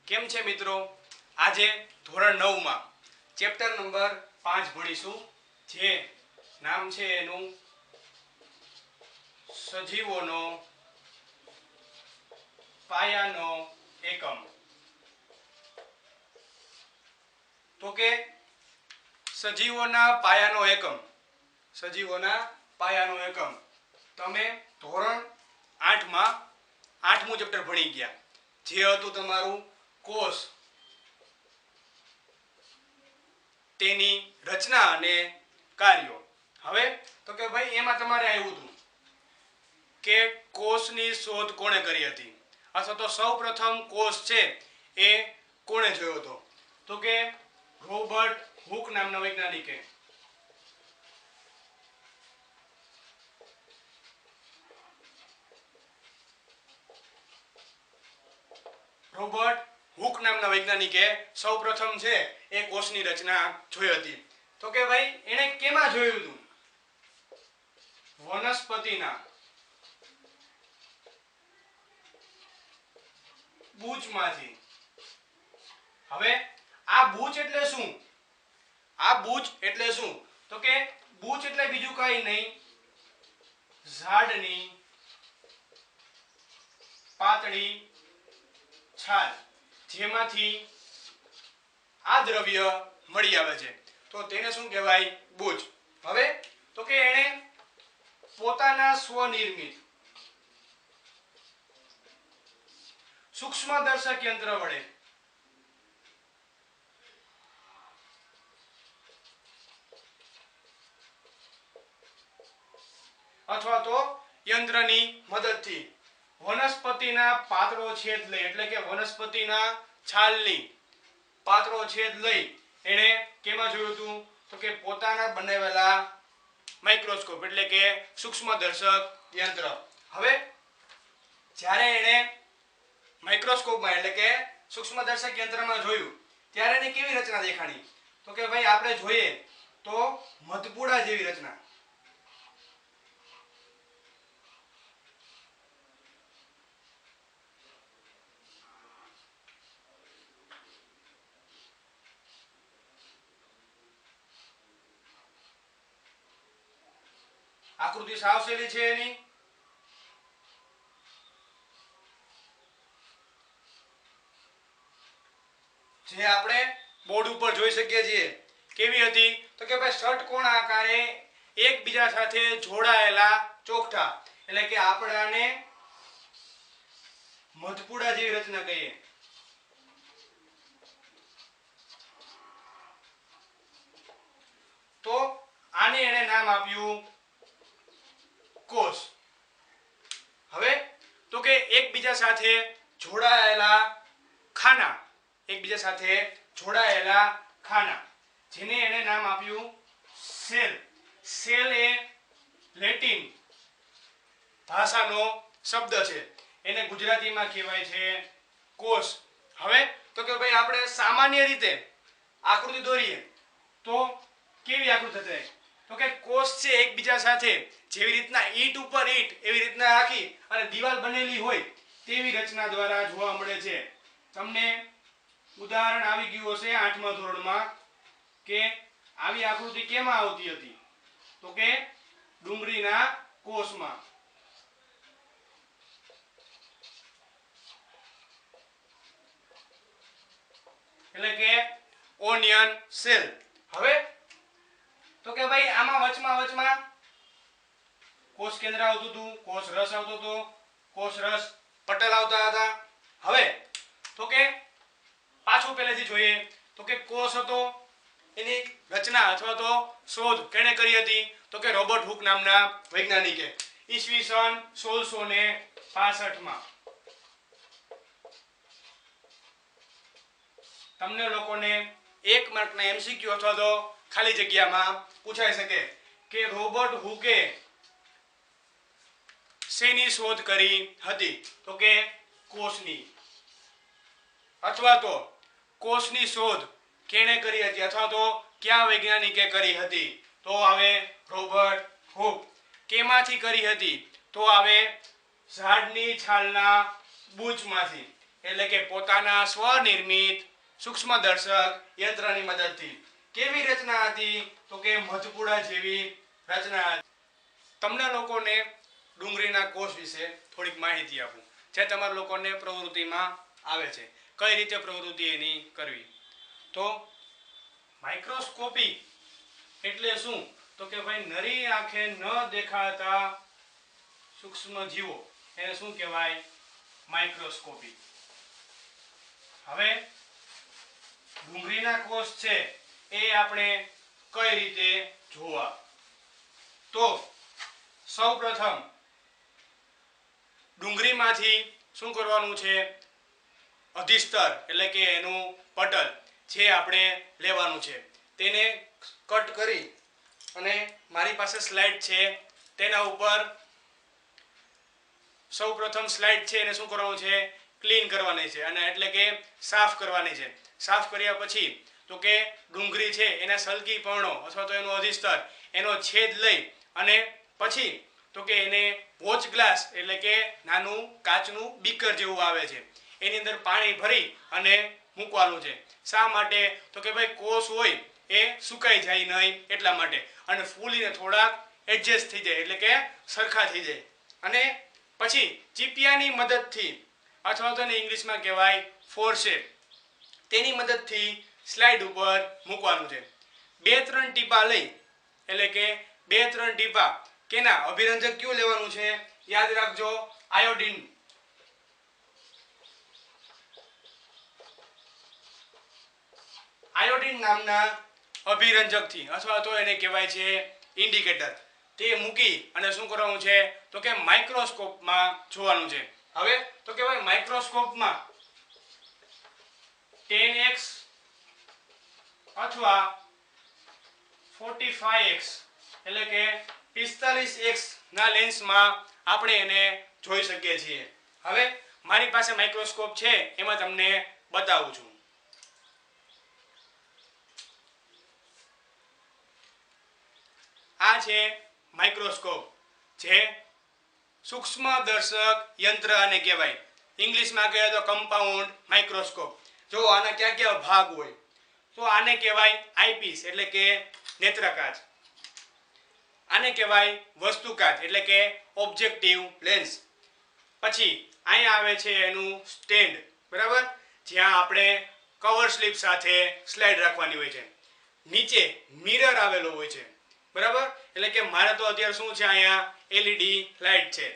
કેમ છે મિત્રો? આજે ધોરણ 9 માં ચેપ્ટર નંબર 5 ભણીશું, જે નામ છે એનું સજીવોનો પાયાનો એકમ. તો કે સજીવોના પાયાનો એકમ તમે ધોરણ 8 માં 8મું ચેપ્ટર ભણી ગયા, જે હતું તમારું કોષ, તેની રચના અને કાર્યો. હવે તો કે ભાઈ એમાં તમારે આવ્યું હતું કે કોષની શોધ કોણે કરી હતી, અથવા તો સૌપ્રથમ કોષ છે એ કોણે જોયો હતો? તો કે રોબર્ટ હુક નામના વૈજ્ઞાનિકે. રોબર્ટ હુક નામના વૈજ્ઞાનિકે સૌપ્રથમ છે એ કોષની રચના જોઈ હતી. તો કે ભાઈ એને કેમાં જોયું હતું? વનસ્પતિના બૂચમાંથી. હવે આ બૂચ એટલે શું? તો કે બૂચ એટલે બીજું કઈ નહીં, ઝાડની પાતળી છાલ, જેમાંથી આ દ્રવ્ય મળી આવે છે, તો તેને શું કહેવાય? બૂચ. હવે તો કે એને પોતાના સ્વનિર્મિત સૂક્ષ્મદર્શક યંત્ર વડે અથવા તો યંત્રની મદદથી વનસ્પતિના પાતળો છેદ લઈ, એટલે કે વનસ્પતિના છાલની પાતળો છેદ લઈ એને કેમાં જોયું હતું? તો કે પોતાના બનાવેલા માઇક્રોસ્કોપ, એટલે કે સૂક્ષ્મદર્શક યંત્ર. હવે જ્યારે એને માઇક્રોસ્કોપમાં, એટલે કે સૂક્ષ્મદર્શક યંત્રમાં જોયું, ત્યારે એની કેવી રચના દેખાણી? તો કે ભાઈ આપણે જોઈએ તો મધપૂડા જેવી રચના. આકૃતિ સાવ સહેલી છે એની. જે આપણે બોર્ડ ઉપર જોઈ શકીએ છીએ. કેવી હતી? તો કે ભાઈ ષટકોણ આકારે એકબીજા સાથે જોડાયેલા ચોકઠા, એટલે કે આપણાને મધપૂડા જેવી રચના કહીએ. તો આને એને નામ આપ્યું કોષ. હવે તો કે એકબીજા સાથે જોડાયેલા ખાના, જેને એને નામ આપ્યું સેલ. સેલ એ લેટિન ભાષાનો શબ્દ છે, એને ગુજરાતીમાં કહેવાય છે કોષ. હવે તો કે ભાઈ આપણે સામાન્ય રીતે આકૃતિ દોરીએ તો કેવી આકૃતિ થાય? તો કે કોષ છે એકબીજા સાથે જેવી રીતના ઈંટ ઉપર ઈંટ એવી રીતના રાખી અને દીવાલ બનેલી હોય તેવી રચના દ્વારા જોવા મળે છે. તમને ઉદાહરણ આવી ગયું હશે 8મા ધોરણમાં કે આવી આકૃતિ કેમાં આવતી હતી? તો કે ડુંગળીના કોષમાં. એટલે કે ઓનિયન સેલ. હવે તો કે ભાઈ આમાં વચમાં કોષ કેન્દ્ર આવતું હતું, કોષ રસ આવતો હતો, કોષ રસ પટલ આવતા હતા. હવે તો કે પાછું પહેલેથી જોઈએ તો કે કોષ હતો, એની રચના અથવા તો શોધ કેણે કરી હતી? તો કે રોબર્ટ હુક નામના વૈજ્ઞાનિકે ઈસવીસન 1665 માં. તમને લોકોને 1 માર્કના એમસીક્યુ અથવા તો ખાલી જગ્યામાં પૂછાઈ શકે કે રોબર્ટ હુકે શેની શોધ કરી હતી? તો કે કોષની. અથવા તો કોષની શોધ કેણે કરી હતી, અથવા તો કયા વૈજ્ઞાનિકે કરી હતી? તો આવે રોબર્ટ હુક. કેમાંથી કરી હતી? તો આવે ઝાડની છાલના બૂચમાંથી, એટલે કે પોતાના સ્વનિર્મિત સૂક્ષ્મદર્શક યંત્રની મદદથી. કેવી રચના હતી? તો કે મધપુડા જેવી રચના હતી. તમને લોકોને ડુંગળીના કોષ વિશે થોડીક માહિતી આપું જે તમારા લોકોને પ્રવૃત્તિમાં આવે છે. કઈ રીતે પ્રવૃત્તિ એની કરવી. તો માઇક્રોસ્કોપી એટલે શું? તો કે ભાઈ નરી આંખે ન દેખાતા સૂક્ષ્મ જીવો એને શું કહેવાય? માઇક્રોસ્કોપી. હવે ડુંગળીના કોષ છે એ આપણે કઈ રીતે જોવા? તો સૌપ્રથમ ડુંગળીમાંથી શું કરવાનું છે? અધિસ્તર એટલે કે એનું પટલ જે આપણે લેવાનું છે તેને કટ કરી અને મારી પાસે સ્લાઇડ છે તેના ઉપર સૌપ્રથમ સ્લાઇડ છે એને શું કરવાનું છે? ક્લીન કરવાની છે અને એટલે કે સાફ કરવાની છે. સાફ કર્યા પછી તો કે ડુંગળી છે એના સલકી પર્ણો અથવા તો એનું અધિસ્તર એનો છેદ લઈ અને પછી તો કે એને વોચ ગ્લાસ એટલે કે નાનું કાચનું બીકર જેવું આવે છે એની અંદર પાણી ભરી અને મૂકવાનું છે. શા માટે? તો કે ભાઈ કોષ હોય એ સુકાઈ જાય નહીં એટલા માટે અને ફૂલીને થોડાક એડજસ્ટ થઈ જાય એટલે કે સરખા થઈ જાય. અને પછી ચીપિયાની મદદથી અથવા તો એને ઇંગ્લિશમાં કહેવાય ફોર્સેપ તેની મદદથી સ્લાઇડ ઉપર મૂકવાનું છે. 2-3 ટીપા લઈ એટલે કે 2-3 ટીપા કેના અભિરંજક કયું લેવાનું છે? યાદ રાખજો આયોડિન. આયોડિન નામના અભિરંજકથી અથવા તો એને કહેવાય છે ઇન્ડિકેટર તે મૂકી અને શું કરવાનું છે? તો કે માઇક્રોસ્કોપમાં જોવાનું છે. હવે તો કે ભાઈ માઇક્રોસ્કોપમાં 10x અથવા 45x એટલે કે 45x ના લેન્સમાં આપણે એને જોઈ શકીએ છીએ. હવે મારી પાસે માઇક્રોસ્કોપ છે એમાં તમને બતાવું છું. આ છે માઇક્રોસ્કોપ જે સૂક્ષ્મદર્શક યંત્ર આને કહેવાય. ઇંગ્લિશમાં કહે તો કમ્પાઉન્ડ માઇક્રોસ્કોપ. જો આના કયા કયા ભાગ હોય તો આને કહેવાય આઈપીસ એટલે કે નેત્રકાચ. આને કહેવાય વસ્તુકાચ એટલે કે ઓબ્જેક્ટિવ લેન્સ. પછી અહીંયા આવે છે એનું સ્ટેન્ડ, બરાબર, જ્યાં આપણે કવર સ્લિપ સાથે સ્લાઇડ રાખવાની હોય છે. નીચે મિરર આવેલો હોય છે, બરાબર, એટલે કે મારે તો અત્યારે શું છે અહીંયા એલઈડી લાઇટ છે.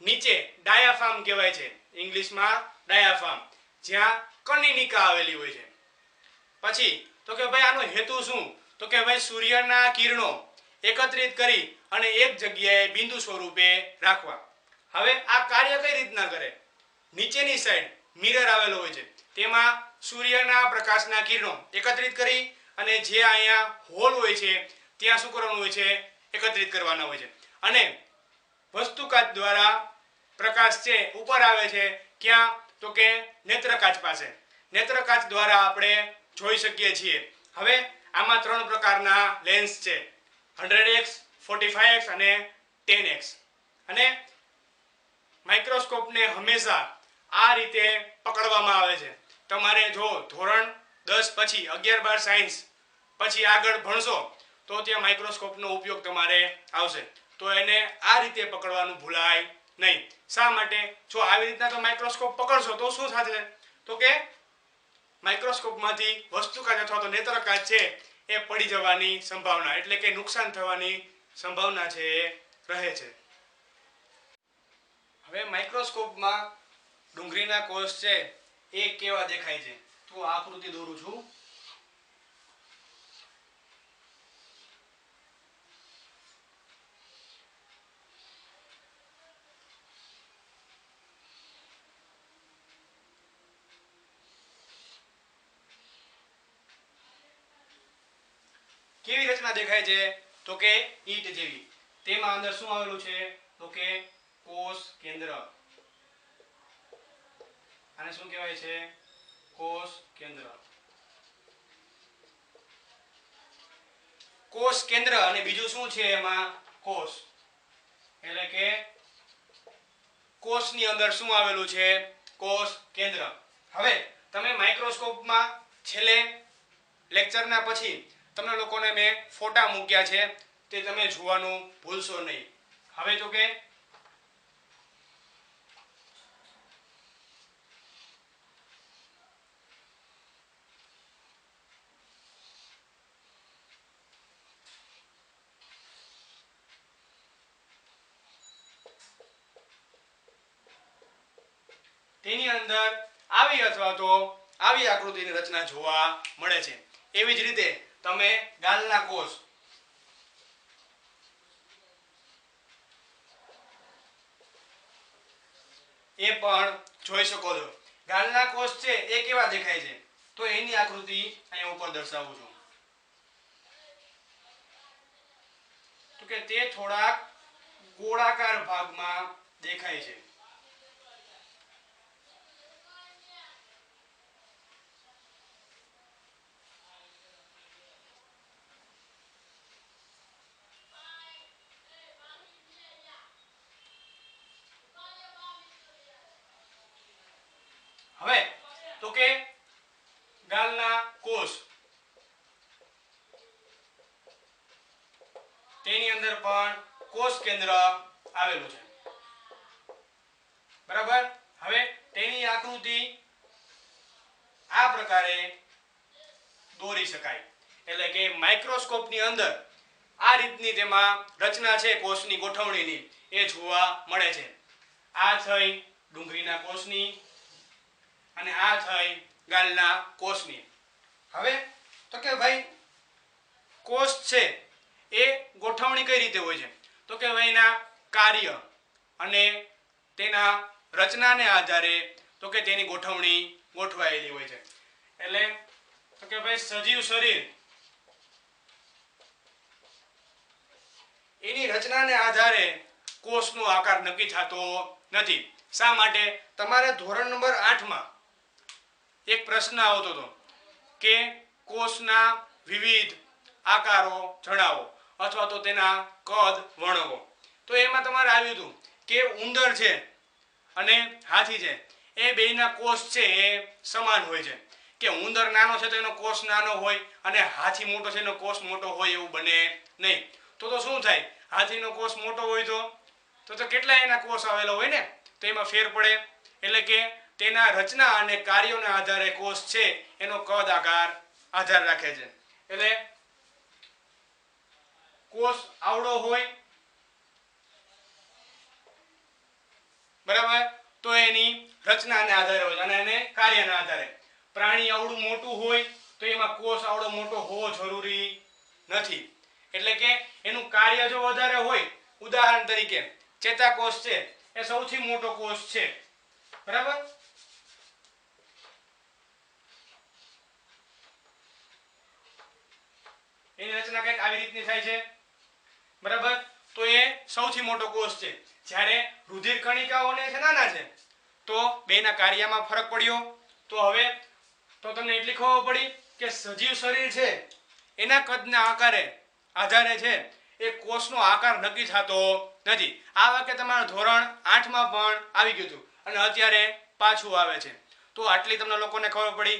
નીચે ડાયાફાર્મ કહેવાય છે, ઇંગ્લિશમાં ડાયાફાર્મ, જ્યાં કનિનિકા આવેલી હોય છે. પછી તો કે ભાઈ આનો હેતુ શું? તો કે ભાઈ સૂર્યના કિરણો એકત્રિત કરી અને એક જગ્યાએ બિંદુ સ્વરૂપે રાખવા. હવે આ કાર્ય કઈ રીતના કરે? નીચેની સાઈડ મિરર આવેલો હોય છે તેમાં સૂર્યના પ્રકાશના કિરણો એકત્રિત કરી અને જે અહીંયા હોલ હોય છે ત્યાં શું કરવાનું હોય છે? એકત્રિત કરવાના હોય છે. અને વસ્તુકાચ દ્વારા પ્રકાશ છે ઉપર આવે છે ક્યાં? તો કે નેત્રકાચ પાસે. નેત્રકાચ દ્વારા આપણે જોઈ શકીએ છીએ. હવે આમાં 3 પ્રકારના લેન્સ છે, 100x, 45x અને 10x. અને માઇક્રોસ્કોપને હંમેશા આ રીતે પકડવામાં આવે છે. તમારે જો ધોરણ 10 પછી 11-12 સાયન્સ પછી આગળ ભણશો તો ત્યાં માઇક્રોસ્કોપનો ઉપયોગ તમારે આવશે. તો એને આ રીતે પકડવાનું ભૂલાય નહીં. શા માટે? જો આવી રીતના તો માઇક્રોસ્કોપ પકડશો તો શું થશે? તો કે માઇક્રોસ્કોપમાંથી વસ્તુકાચ અથવા તો નેત્રકાચ છે એ પડી જવાની સંભાવના એટલે કે નુકસાન થવાની સંભાવના છે એ રહે છે. હવે માઇક્રોસ્કોપમાં ડુંગળીના કોષ છે એ કેવા દેખાય છે? તો આકૃતિ દોરું છું. કેવી રચના દેખાય છે? તો કે ઈંટ જેવી. તેમાં અંદર શું આવેલું છે? તો કે કોષ કેન્દ્ર. આને શું કહેવાય છે? કોષ કેન્દ્ર. કોષ કેન્દ્ર અને બીજું શું છે એમાં? કોષ. એટલે કે કોષની અંદર શું આવેલું છે? કોષ કેન્દ્ર. હવે તમે માઇક્રોસ્કોપમાં છેલ્લે લેક્ચરના પછી તમને લોકોને મેં ફોટા મૂક્યા છે તે તમે જોવાનું ભૂલશો નહીં. હવે તો કે તેની અંદર આવી અથવા તો આવી આકૃતિની રચના જોવા મળે છે. એવી જ રીતે તમે ગાલના કોષ એ પણ જોઈ શકો છો. ગાલના કોષ છે એ કેવા દેખાય છે તો એની આકૃતિ અહીંયા ઉપર દર્શાવું છું. તો કે તે થોડાક ગોળાકાર ભાગમાં દેખાય છે. હવે તો કે ગાલના કોષ તેની અંદર પણ કોષ કેન્દ્ર આવેલું છે. બરાબર. હવે તેની આકૃતિ આ પ્રકારે દોરી શકાય. એટલે કે માઇક્રોસ્કોપની અંદર આ રીતની તેમાં રચના છે કોષની ગોઠવણીની એ જોવા મળે છે. આ થઈ ડુંગળીના કોષની અને આ થઈ ગાલના કોષની. હવે તો કે ભાઈ કોષ છે એ ગોઠવણી કઈ રીતે હોય છે તો કે ભાઈ એના કાર્ય અને તેના રચનાને આધારે તો કે તેની ગોઠવણી ગોઠવાયેલી હોય છે. એટલે તો કે ભાઈ સજીવ શરીર એની રચનાને આધારે કોષનો આકાર નક્કી થતો નથી. શા માટે? તમારે ધોરણ નંબર 8 માં એક પ્રશ્ન આવતો હતો કે કોષના વિવિધ આકારો જણાવો અથવા તો તેના કદ વર્ણવો. તો એમાં તમારે આવ્યું હતું કે ઉંદર છે અને હાથી છે એ બેયના કોષ છે એ સમાન હોય છે. કે ઉંદર નાનો છે તો એનો કોષ નાનો હોય અને હાથી મોટો છે એનો કોષ મોટો હોય એવું બને નહીં. તો શું થાય? હાથીનો કોષ મોટો હોય તો કેટલા એના કોષ આવેલા હોય ને તો એમાં ફેર પડે. એટલે કે તેના રચના અને કાર્યોના આધારે કોષ છે એનો કદ આકાર આધાર રાખે છે. એટલે કોષ આવડો હોય બરાબર તો એની રચનાને આધારે હોય અને એને કાર્યના આધારે. પ્રાણી આવડું મોટું હોય તો એમાં કોષ આવડો મોટો હોવો જરૂરી નથી. એટલે કે એનું કાર્ય જો વધારે હોય, ઉદાહરણ તરીકે ચેતાકોષ છે એ સૌથી મોટો કોષ છે બરાબર. એની રચના કંઈક આવી રીતની થાય છે બરાબર. તો એ સૌથી મોટો કોષ છે. જ્યારે રુધિર કણિકાઓને છે નાના છે તો બેના કાર્યમાં ફરક પડ્યો. તો હવે તો તમને એટલી ખબર પડી કે સજીવ શરીર છે એના કદના આધારે છે એ કોષનો આકાર નક્કી થતો નથી. આ વાક્ય તમારા ધોરણ 8 માં પણ આવી ગયું હતું અને અત્યારે પાછું આવે છે. તો આટલી તમને લોકોને ખબર પડી.